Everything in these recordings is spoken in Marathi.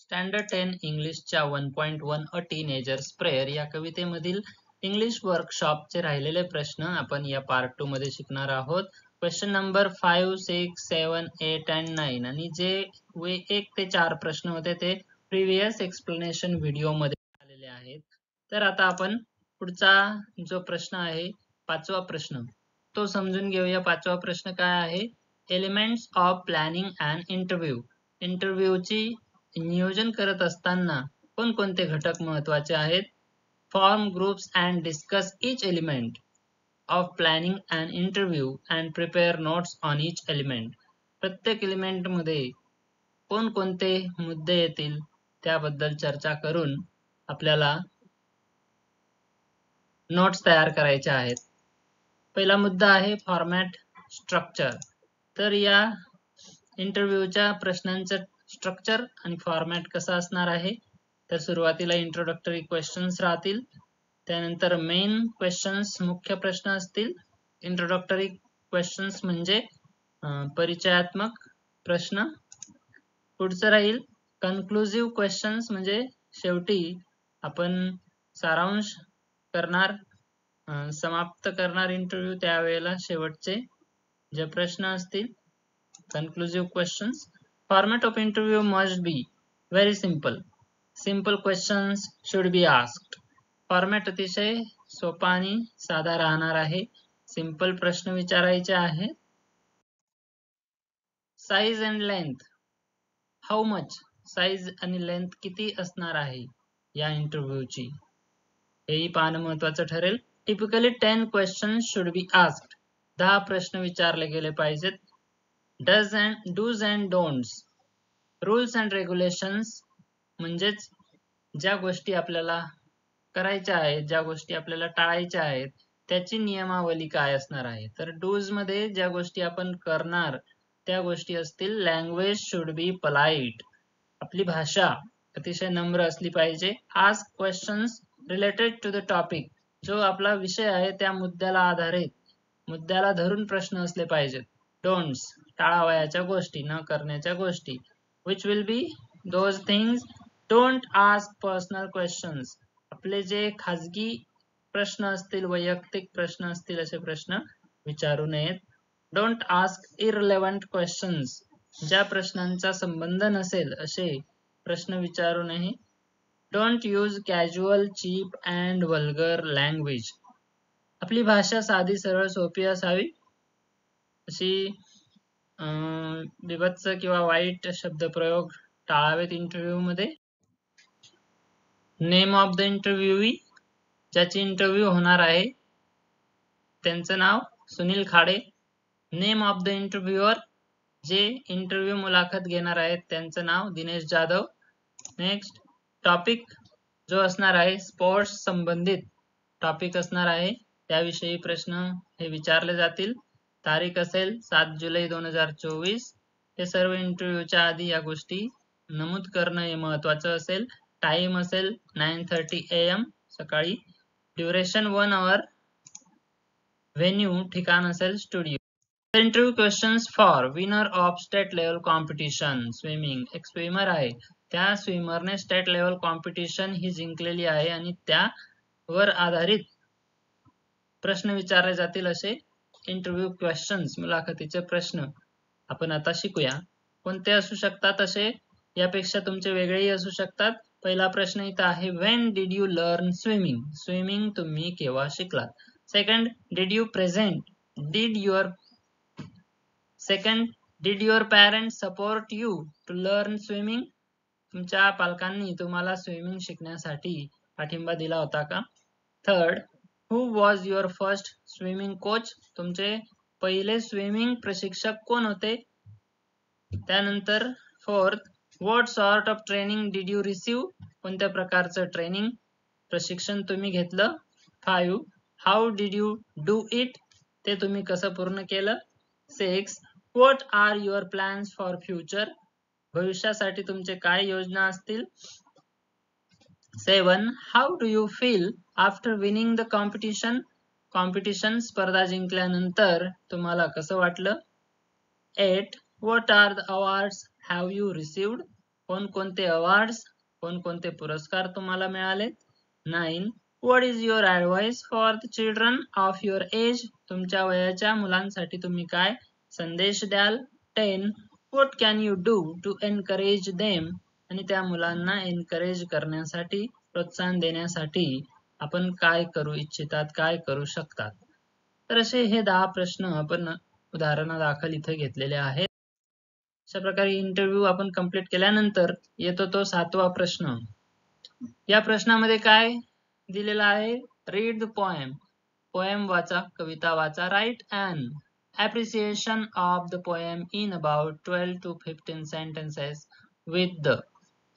स्टँडर्ड 10 इंग्लिशच्या 1.1 अ टीनेजर्स प्रेयर या कवितेमधील इंग्लिश वर्कशॉपचे राहिलेले प्रश्न आपण या पार्ट 2 मध्ये शिकणार आहोत. क्वेश्चन नंबर 5, 6, 7, 8 अँड 9 आणि जे 1 ते 4 प्रश्न होते ते प्रिव्हियस एक्सप्लेनेशन व्हिडिओ मध्ये आलेले आहेत. तर आता आपण पुढचा जो प्रश्न आहे 5वा प्रश्न तो समजून घेऊया. 5वा प्रश्न काय आहे? Elements of planning and interview. इंटरव्ह्यूची नियोजन करत असताना कोणकोणते घटक महत्वाचे आहेत? Form groups and discuss each element of planning and interview and prepare notes on each element. प्रत्येक एलिमेंट मध्ये कोणकोणते मुद्दे येतील त्याबद्दल चर्चा करून आपल्याला नोट्स तयार करायचे आहेत. पहिला मुद्दा आहे फॉर्मॅट स्ट्रक्चर. तर या इंटरव्ह्यूच्या प्रश्नांचं स्ट्रक्चर आणि फॉर्मॅट कसा असणार आहे? तर सुरुवातीला इंट्रोडक्टरी क्वेश्चन्स राहतील, त्यानंतर मेन क्वेश्चन्स मुख्य प्रश्न असतील. इंट्रोडक्टरी क्वेश्चन्स म्हणजे परिचयात्मक प्रश्न. पुढचं राहील कन्क्लुझिव्ह क्वेश्चन्स म्हणजे शेवटी आपण सारांश करणार, समाप्त करणार इंटरव्ह्यू त्यावेळेला शेवटचे जे प्रश्न असतील conclusive questions. Format of interview must be very simple. Simple questions should be asked. Format अतिशय सोपा आणि साधा राहणार आहे. सिंपल प्रश्न विचारायचे आहे. Size and length. How much size आणि लेंथ किती असणार आहे या इंटरव्ह्यूची हेही पाहणं महत्वाचं ठरेल. Typically 10 questions should be asked. 10 प्रश्न विचारले गेले पाहिजेत. Dos and don'ts. Rules and regulations म्हणजेच ज्या गोष्टी आपल्याला करायच्या आहेत, ज्या गोष्टी आपल्याला टाळायच्या आहेत त्याची नियमावली काय असणार आहे. तर डूज मध्ये ज्या गोष्टी आपण करणार त्या गोष्टी असतील. Language should be polite. आपली भाषा अतिशय नम्र असली पाहिजे. Ask questions related to the topic. जो आपला विषय आहे त्या मुद्द्याला आधारित, मुद्द्याला धरून प्रश्न असले पाहिजेत. डोंट्स टाळावयाच्या गोष्टी, न करण्याच्या गोष्टी. Which will be those things. Don't ask personal questions. आपले जे खाजगी प्रश्न असतील, वैयक्तिक प्रश्न असतील असे प्रश्न विचारू नयेत. Don't ask irrelevant questions. ज्या प्रश्नांचा संबंध नसेल असे प्रश्न विचारू नये. Don't use casual, cheap and vulgar language. आपली भाषा साधी, सरळ, सोपी असावी. अशी विभत्स किंवा वाईट शब्दप्रयोग टाळावेत इंटरव्ह्यू मध्ये. Name of the interviewee. ज्याची इंटरव्ह्यू होणार आहे त्यांचं नाव Sunil Khade. Name of the interviewer. जे इंटरव्ह्यू मुलाखत घेणार आहेत त्यांचं नाव दिनेश जाधव. नेक्स्ट टॉपिक जो असणार आहे स्पोर्ट्स संबंधित टॉपिक असणार आहे, त्याविषयी प्रश्न हे विचारले जातील. तारीख असेल 7 जुलै 2024. हे सर्व इंटरव्ह्यूच्या आधी या गोष्टी नमूद करणं हे महत्वाचं असेल. टाइम असेल 9:30 AM सकाळी. Duration 1 hour. व्हेन्यू ठिकाण असेल studio. Interview questions for winner of state level competition swimming. एक स्विमर आहे, त्या स्विमरने स्टेट लेवल कॉम्पिटिशन ही जिंकलेली आहे आणि त्यावर आधारित प्रश्न विचारले जातील असे इंटरव्ह्यू क्वेश्चन्स, मुलाखतीचे प्रश्न आपण आता शिकूया. कोणते असू शकतात असे? यापेक्षा तुमचे वेगळेही असू शकतात. पहिला प्रश्न इथं आहे when did you learn swimming. Swimming तुम्ही केव्हा शिकलात? Second, did you present. Second, did your parents support you to learn swimming. तुमच्या पालकांनी तुम्हाला स्विमिंग शिकण्यासाठी पाठिंबा दिला होता का? Third, who was your first swimming coach. तुमचे पहिले स्विमिंग प्रशिक्षक कोण होते? त्यानंतर fourth, what sort of training did you receive. कोणत्या प्रकारचं ट्रेनिंग प्रशिक्षण तुम्ही घेतलं? 5, how did you do it. ते तुम्ही कसं पूर्ण केलं? 6, what are your plans for future. भविष्यासाठी तुमचे काय योजना असतील? 7, how do you feel after winning the competition. Competition स्पर्धा जिंकल्यानंतर तुम्हाला कसं वाटलं? 8, what are the awards have you received. कोणकोणते अवॉर्ड्स, कोणकोणते पुरस्कार तुम्हाला मिळाले. 9. What is your advice for the children of your age? तुमच्या वयाच्या मुलांसाठी तुम्ही काय संदेश द्याल. 10. What can you do to encourage them? आणि त्या मुलांना एनकरेज करण्यासाठी, प्रोत्साहन देण्यासाठी आपण काय करू इच्छितात, काय करू शकतात. तर असे हे 10 प्रश्न आपण उदाहरणादाखल इथे घेतलेले आहेत. अशा प्रकारे इंटरव्ह्यू आपण कंप्लीट केल्यानंतर येतो तो 7वा प्रश्न. या प्रश्नामध्ये काय दिलेलं आहे? Read the poem. पोएम वाचा, कविता वाचा. Write an appreciation of the poem in about 12 to 15 sentences with the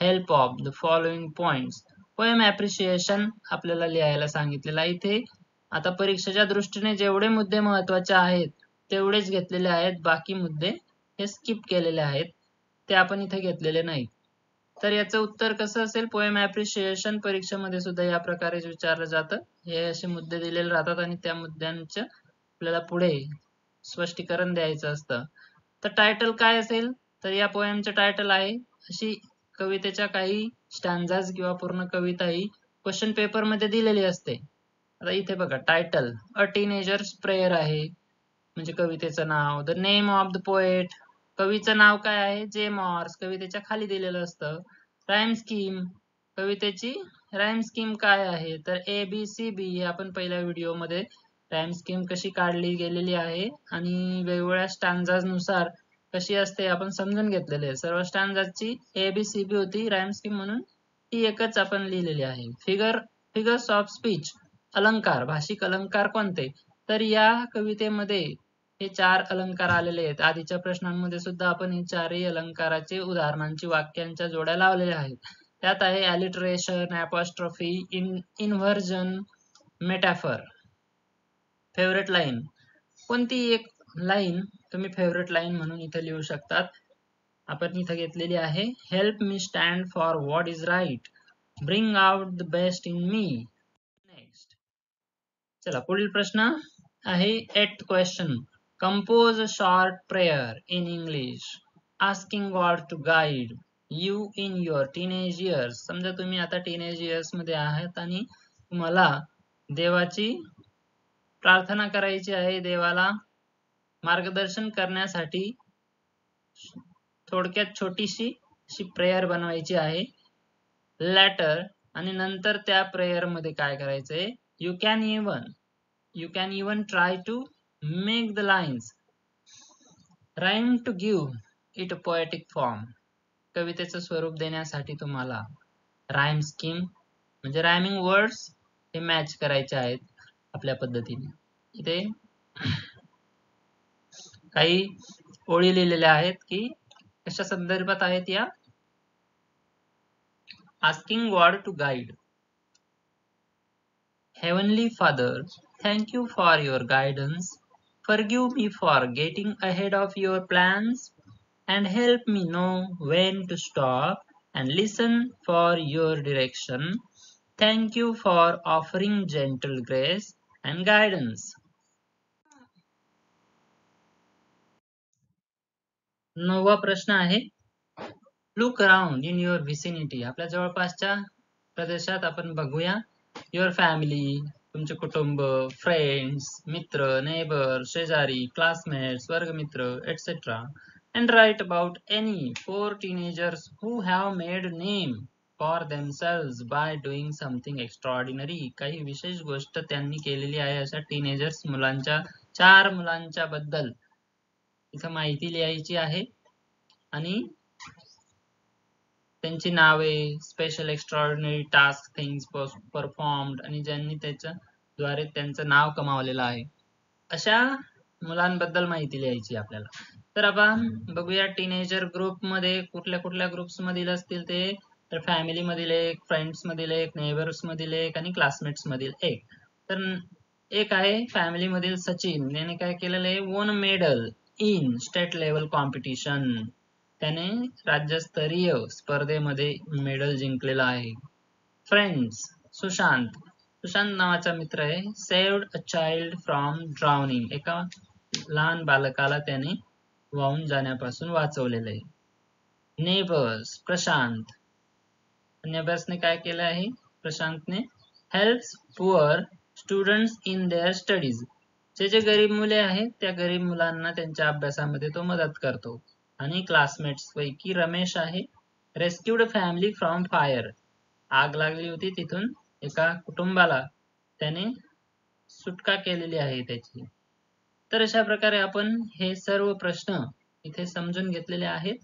help of the following points. Poem appreciation आपल्याला लिहायला सांगितलेलं आहे इथे. आता परीक्षेच्या दृष्टीने जेवढे मुद्दे महत्वाचे आहेत तेवढेच घेतलेले आहेत, बाकी मुद्दे हे स्किप केलेले आहेत, ते आपण इथे घेतलेले नाही. तर याचं उत्तर कसं असेल? पोएम ऍप्रिशिएशन परीक्षेमध्ये सुद्धा या प्रकारेच विचारलं जातं. हे असे मुद्दे दिलेले राहतात आणि त्या मुद्द्यांचं आपल्याला पुढे स्पष्टीकरण द्यायचं असतं. तर टायटल काय असेल? तर या पोएमचं टायटल आहे, अशी कवितेच्या काही स्टॅन्झाज किंवा पूर्ण कविता ही क्वेश्चन पेपर मध्ये दिलेली असते. आता इथे बघा टायटल, अ टीनेजर्स प्रेयर आहे म्हणजे कवितेचं नाव. The name of the poet, कवीचं नाव काय आहे? जे मॉर्स, कवितेच्या खाली दिलेलं असतं. राईम स्कीम, कवितेची राईम स्कीम काय आहे? तर ABCB हे आपण पहिल्या व्हिडिओमध्ये राईम स्कीम कशी काढली गेलेली आहे आणि वेगवेगळ्या स्टॅन्झाज नुसार कशी असते आपण समजून घेतलेले आहे. सर्व स्टॅन्झाची ABCB होती, राईम स्कीम म्हणून ही एकच आपण लिहिलेली आहे. फिगर्स ऑफ स्पीच, अलंकार, भाषिक अलंकार कोणते? तर या कवितेमध्ये हे 4 अलंकार आलेले आहेत. आधीच्या प्रश्नांमध्ये सुद्धा आपण हे 4ही अलंकाराचे उदाहरणांची वाक्यांच्या जोड्या लावलेल्या आहेत. त्यात आहे alliteration, apostrophe, inversion, metaphor. Favourite line, कोणती एक लाईन तुम्ही फेवरेट लाईन म्हणून इथे लिहू शकतात. आपण इथे घेतलेली आहे, help me stand for what is right, bring out the best in me. Next, चला पुढील प्रश्न आहे 8th question. Compose a short prayer in English asking God to guide you in your teenage years. समजा तुम्ही आता टीनेज इयर्स मध्ये आहात आणि तुम्हाला देवाची प्रार्थना करायची आहे, देवाला मार्गदर्शन करण्यासाठी थोडक्यात छोटीशी अशी प्रेयर बनवायची आहे. लेटर आणि नंतर त्या प्रेयर मध्ये काय करायचंय? You can even try to make the lines rhyme to give it a poetic form. कवितेचं स्वरूप देण्यासाठी तुम्हाला राईम स्कीम म्हणजे रायमिंग वर्ड्स हे मॅच करायचे आहेत आपल्या पद्धतीने. इथे काही ओळी लिहिलेल्या आहेत की कशा संदर्भात आहेत या. Asking God to guide. Heavenly Father, thank you for your guidance. Forgive me for getting ahead of your plans and help me know when to stop and listen for your direction. Thank you for offering gentle grace and guidance. 9वा प्रश्न आहे, look around in your vicinity. आपल्या जवळपासच्या प्रदेशात आपण बघूया. युअर फॅमिली, तुमचे कुटुंब, फ्रेंड्स, मित्र, नेबर, शेजारी, क्लासमेट्स, वर्गमित्र, et cetera. And write about any 4 teenagers who have made name for themselves by doing something extraordinary. काही विशेष गोष्ट त्यांनी केलेली आहे अशा टीनेजर्स मुलांच्या 4 मुलांच्या बद्दल इथं माहिती लिहायची आहे आणि त्यांची नावे, special extraordinary task, things performed आणि ज्यांनी त्याच्याद्वारे त्यांचं नाव कमावलेलं आहे अशा मुलांबद्दल माहिती लिहायची आपल्याला. तर आपण बघूया टीनेजर ग्रुप मध्ये कुठल्या कुठल्या ग्रुप्स मधील असतील ते. तर फॅमिली मधील एक, फ्रेंड्स मधील एक, नेबर्स मधील एक आणि क्लासमेट्स मधील एक. तर एक आहे फॅमिली मधील सचिन, याने काय केलेलं आहे? वोन medal in state level competition. त्याने राज्यस्तरीय स्पर्धेमध्ये मेडल जिंकलेला आहे. फ्रेंड्स, सुशांत नावाचा मित्र आहे. Saved a child from drowning. एका लहान बालकाला त्याने वाहून जाण्यापासून वाचवलेलं आहे. नेबर्स प्रशांत. आणि अभ्यासने काय केलं आहे? प्रशांतने helps poor students in their studies. जे गरीब मुले आहेत त्या गरीब मुलांना त्यांच्या अभ्यासामध्ये तो मदत करतो. आणि क्लासमेट्स पैकी रमेश आहे रेस्क्यूड फॅमिली फ्रॉम फायर. आग लागली होती तिथून एका कुटुंबाला त्याने सुटका केलेली आहे त्याची. तर अशा प्रकारे आपण हे सर्व प्रश्न इथे समजून घेतलेले आहेत.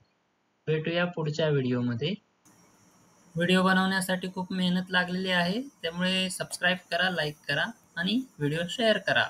भेटूया पुढच्या व्हिडिओमध्ये. व्हिडिओ बनवण्यासाठी खूप मेहनत लागलेली आहे, त्यामुळे सबस्क्राईब करा, लाईक करा आणि व्हिडिओ शेअर करा.